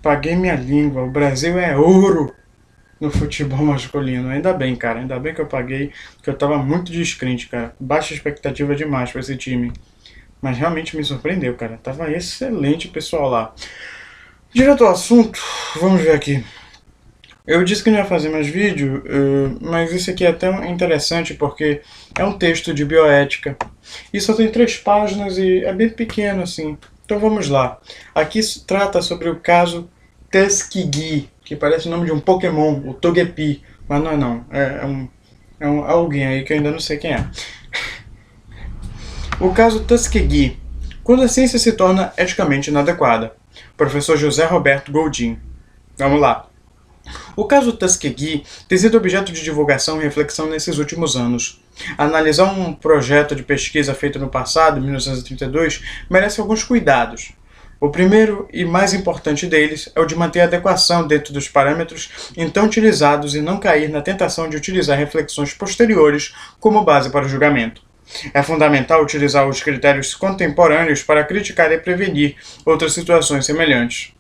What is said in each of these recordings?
Paguei minha língua. O Brasil é ouro no futebol masculino. Ainda bem, cara. Ainda bem que eu paguei, porque eu tava muito descrente, cara. Baixa expectativa demais pra esse time. Mas realmente me surpreendeu, cara. Tava excelente o pessoal lá. Direto ao assunto, vamos ver aqui. Eu disse que não ia fazer mais vídeo, mas esse aqui é até interessante porque é um texto de bioética. E só tem 3 páginas e é bem pequeno assim. Então vamos lá. Aqui se trata sobre o caso Tuskegee, que parece o nome de um Pokémon, o Togepi. Mas não é não, é alguém aí que eu ainda não sei quem é. O caso Tuskegee. Quando a ciência se torna eticamente inadequada. Professor José Roberto Goldin. Vamos lá. O caso Tuskegee tem sido objeto de divulgação e reflexão nesses últimos anos. Analisar um projeto de pesquisa feito no passado, em 1932, merece alguns cuidados. O primeiro e mais importante deles é o de manter a adequação dentro dos parâmetros então utilizados e não cair na tentação de utilizar reflexões posteriores como base para o julgamento. É fundamental utilizar os critérios contemporâneos para criticar e prevenir outras situações semelhantes.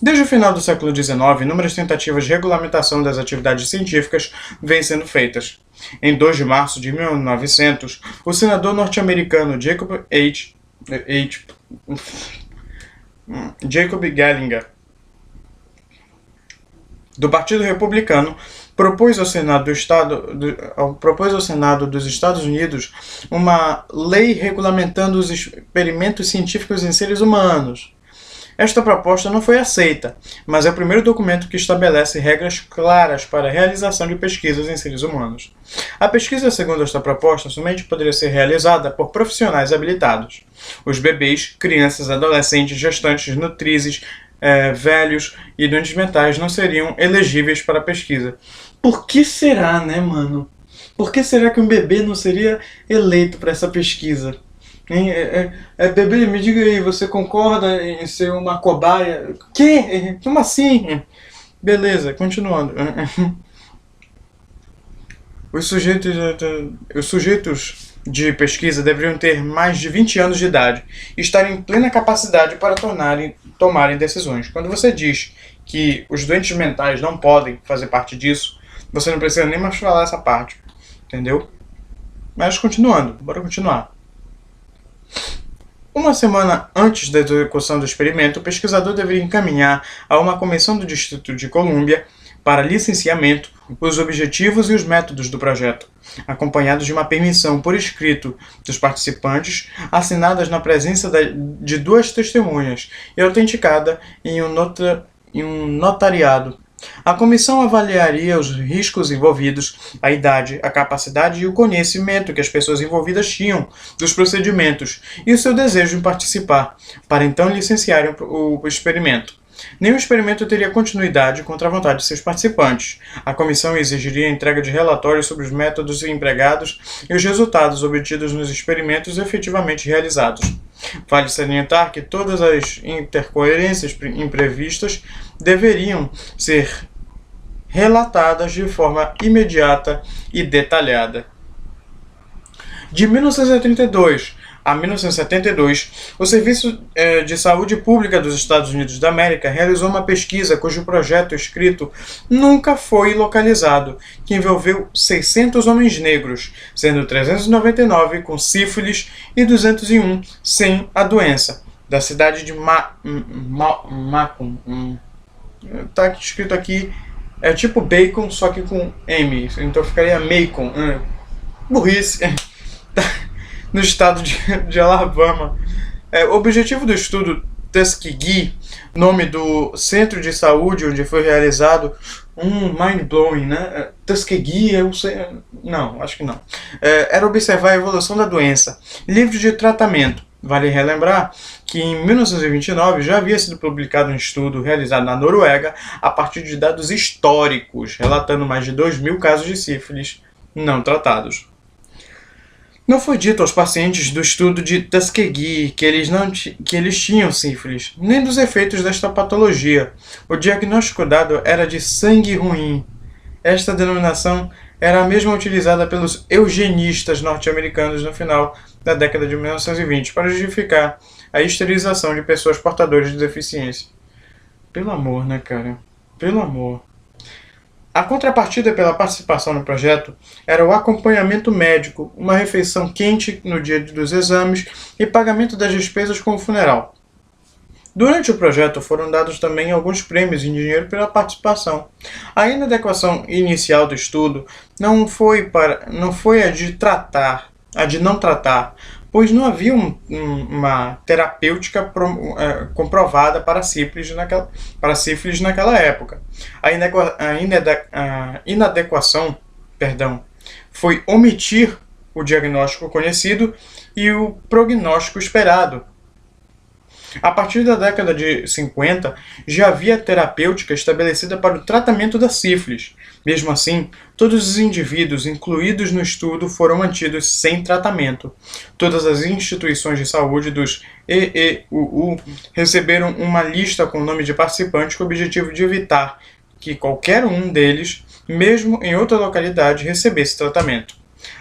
Desde o final do século XIX, inúmeras tentativas de regulamentação das atividades científicas vêm sendo feitas. Em 2 de março de 1900, o senador norte-americano Jacob Gallinger, do Partido Republicano, propôs ao Senado dos Estados Unidos uma lei regulamentando os experimentos científicos em seres humanos. Esta proposta não foi aceita, mas é o primeiro documento que estabelece regras claras para a realização de pesquisas em seres humanos. A pesquisa, segundo esta proposta, somente poderia ser realizada por profissionais habilitados. Os bebês, crianças, adolescentes, gestantes, nutrizes, velhos e doentes mentais não seriam elegíveis para a pesquisa. Por que será, né, mano? Por que será que um bebê não seria eleito para essa pesquisa? Bebê, me diga aí, você concorda em ser uma cobaia? Que? Como assim? Beleza, continuando. Os sujeitos de pesquisa deveriam ter mais de 20 anos de idade e estar em plena capacidade para tomarem decisões. Quando você diz que os doentes mentais não podem fazer parte disso, você não precisa nem mais falar essa parte, entendeu? Mas continuando, bora continuar. Uma semana antes da execução do experimento, o pesquisador deveria encaminhar a uma comissão do Distrito de Colômbia para licenciamento os objetivos e os métodos do projeto, acompanhados de uma permissão por escrito dos participantes, assinadas na presença de 2 testemunhas e autenticada em um notariado. A comissão avaliaria os riscos envolvidos, a idade, a capacidade e o conhecimento que as pessoas envolvidas tinham dos procedimentos e o seu desejo em participar, para então licenciarem o experimento. Nenhum experimento teria continuidade contra a vontade de seus participantes. A comissão exigiria a entrega de relatórios sobre os métodos empregados e os resultados obtidos nos experimentos efetivamente realizados. Vale salientar que todas as intercoerências imprevistas deveriam ser relatadas de forma imediata e detalhada. De 1932 a 1972, o Serviço de Saúde Pública dos Estados Unidos da América realizou uma pesquisa cujo projeto escrito nunca foi localizado, que envolveu 600 homens negros, sendo 399 com sífilis e 201 sem a doença, da cidade de Macon. Está escrito aqui, é tipo bacon, só que com M, então ficaria Macon. Burrice. No estado de Alabama. O objetivo do estudo Tuskegee, nome do centro de saúde onde foi realizado, mind-blowing, né? Tuskegee, eu sei... Não, acho que não. Era observar a evolução da doença, livre de tratamento. Vale relembrar que em 1929 já havia sido publicado um estudo realizado na Noruega a partir de dados históricos, relatando mais de 2.000 casos de sífilis não tratados. Não foi dito aos pacientes do estudo de Tuskegee que eles tinham sífilis, nem dos efeitos desta patologia. O diagnóstico dado era de sangue ruim. Esta denominação era a mesma utilizada pelos eugenistas norte-americanos no final da década de 1920 para justificar a esterilização de pessoas portadoras de deficiência. Pelo amor, né, cara? Pelo amor. A contrapartida pela participação no projeto era o acompanhamento médico, uma refeição quente no dia dos exames e pagamento das despesas com o funeral. Durante o projeto foram dados também alguns prêmios em dinheiro pela participação. A inadequação inicial do estudo não foi a de não tratar, pois não havia uma terapêutica comprovada para sífilis naquela época. A inadequação, foi omitir o diagnóstico conhecido e o prognóstico esperado. A partir da década de 50, já havia terapêutica estabelecida para o tratamento da sífilis. Mesmo assim, todos os indivíduos incluídos no estudo foram mantidos sem tratamento. Todas as instituições de saúde dos EEUU receberam uma lista com o nome de participantes com o objetivo de evitar que qualquer um deles, mesmo em outra localidade, recebesse tratamento.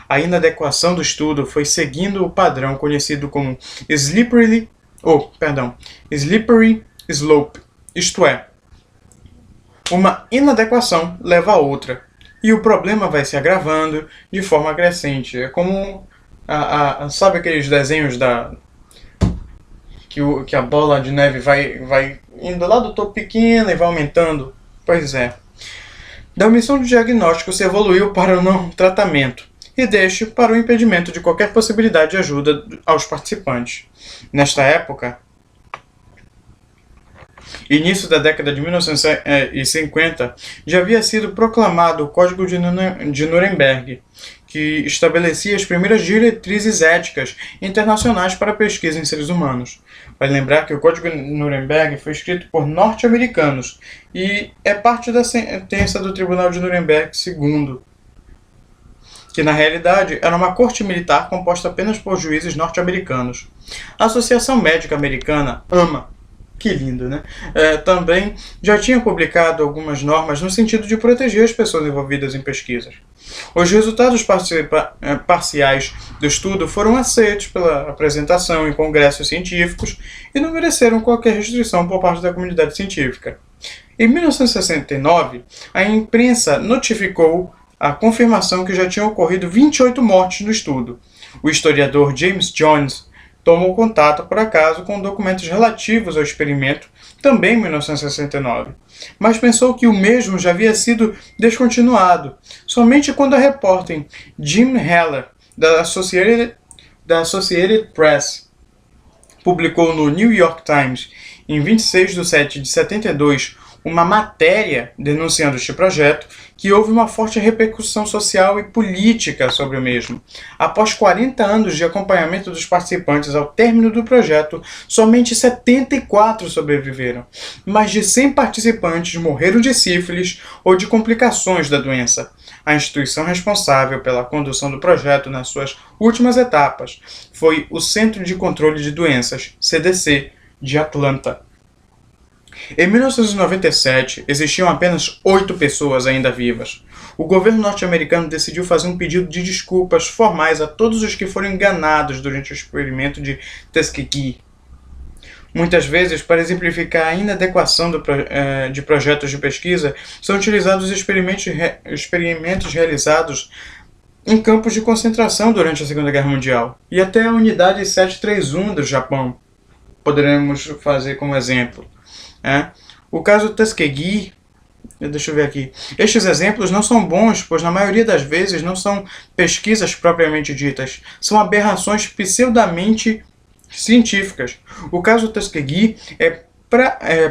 A inadequação do estudo foi seguindo o padrão conhecido como slippery slope, isto é, uma inadequação leva a outra, e o problema vai se agravando de forma crescente. É como, sabe aqueles desenhos que a bola de neve vai indo lá do topo pequeno e vai aumentando? Pois é. Da omissão do diagnóstico se evoluiu para o não tratamento, e deste para o impedimento de qualquer possibilidade de ajuda aos participantes. Nesta época, início da década de 1950, já havia sido proclamado o Código de Nuremberg, que estabelecia as primeiras diretrizes éticas internacionais para a pesquisa em seres humanos. Vale lembrar que o Código de Nuremberg foi escrito por norte-americanos e é parte da sentença do Tribunal de Nuremberg II, que na realidade era uma corte militar composta apenas por juízes norte-americanos. A Associação Médica Americana, AMA, que lindo, né? Também já tinha publicado algumas normas no sentido de proteger as pessoas envolvidas em pesquisas. Os resultados parciais do estudo foram aceitos pela apresentação em congressos científicos e não mereceram qualquer restrição por parte da comunidade científica. Em 1969, a imprensa notificou a confirmação que já tinham ocorrido 28 mortes no estudo. O historiador James Jones tomou contato, por acaso, com documentos relativos ao experimento, também em 1969, mas pensou que o mesmo já havia sido descontinuado, somente quando a repórter Jean Heller, da Associated Press, publicou no New York Times, em 26 de setembro de 72, uma matéria denunciando este projeto, que houve uma forte repercussão social e política sobre o mesmo. Após 40 anos de acompanhamento dos participantes ao término do projeto, somente 74 sobreviveram. Mais de 100 participantes morreram de sífilis ou de complicações da doença. A instituição responsável pela condução do projeto nas suas últimas etapas foi o Centro de Controle de Doenças, CDC, de Atlanta. Em 1997, existiam apenas 8 pessoas ainda vivas. O governo norte-americano decidiu fazer um pedido de desculpas formais a todos os que foram enganados durante o experimento de Tuskegee. Muitas vezes, para exemplificar a inadequação de projetos de pesquisa, são utilizados experimentos realizados em campos de concentração durante a Segunda Guerra Mundial, e até a Unidade 731 do Japão poderemos fazer como exemplo. O caso Tuskegee, deixa eu ver aqui. Estes exemplos não são bons, pois na maioria das vezes não são pesquisas propriamente ditas, são aberrações pseudamente científicas. O caso Tuskegee é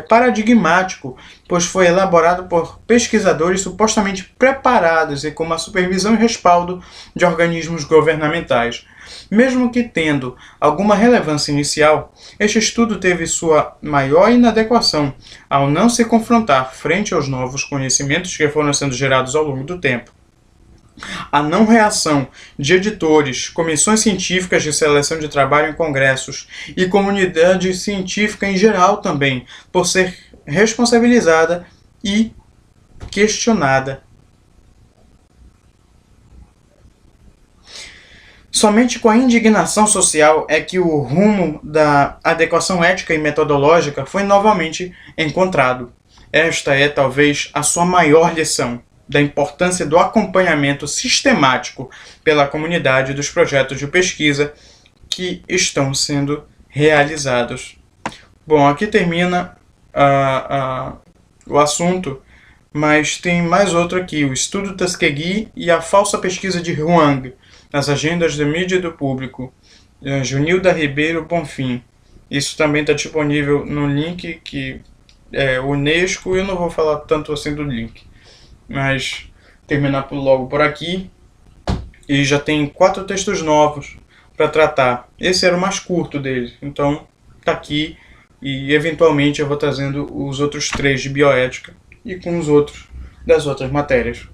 paradigmático, pois foi elaborado por pesquisadores supostamente preparados e com uma supervisão e respaldo de organismos governamentais. Mesmo que tendo alguma relevância inicial, este estudo teve sua maior inadequação ao não se confrontar frente aos novos conhecimentos que foram sendo gerados ao longo do tempo. A não reação de editores, comissões científicas de seleção de trabalho em congressos e comunidade científica em geral também, por ser responsabilizada e questionada. Somente com a indignação social é que o rumo da adequação ética e metodológica foi novamente encontrado. Esta é talvez a sua maior lição da importância do acompanhamento sistemático pela comunidade dos projetos de pesquisa que estão sendo realizados. Bom, aqui termina o assunto, mas tem mais outro aqui, o estudo Tuskegee e a falsa pesquisa de Huang, nas agendas de mídia do público, Junilda Ribeiro Bonfim. Isso também está disponível no link que é Unesco, eu não vou falar tanto assim do link, mas terminar logo por aqui. E já tem 4 textos novos para tratar. Esse era o mais curto deles, então tá aqui, e eventualmente eu vou trazendo os outros 3 de bioética e com os outros das outras matérias.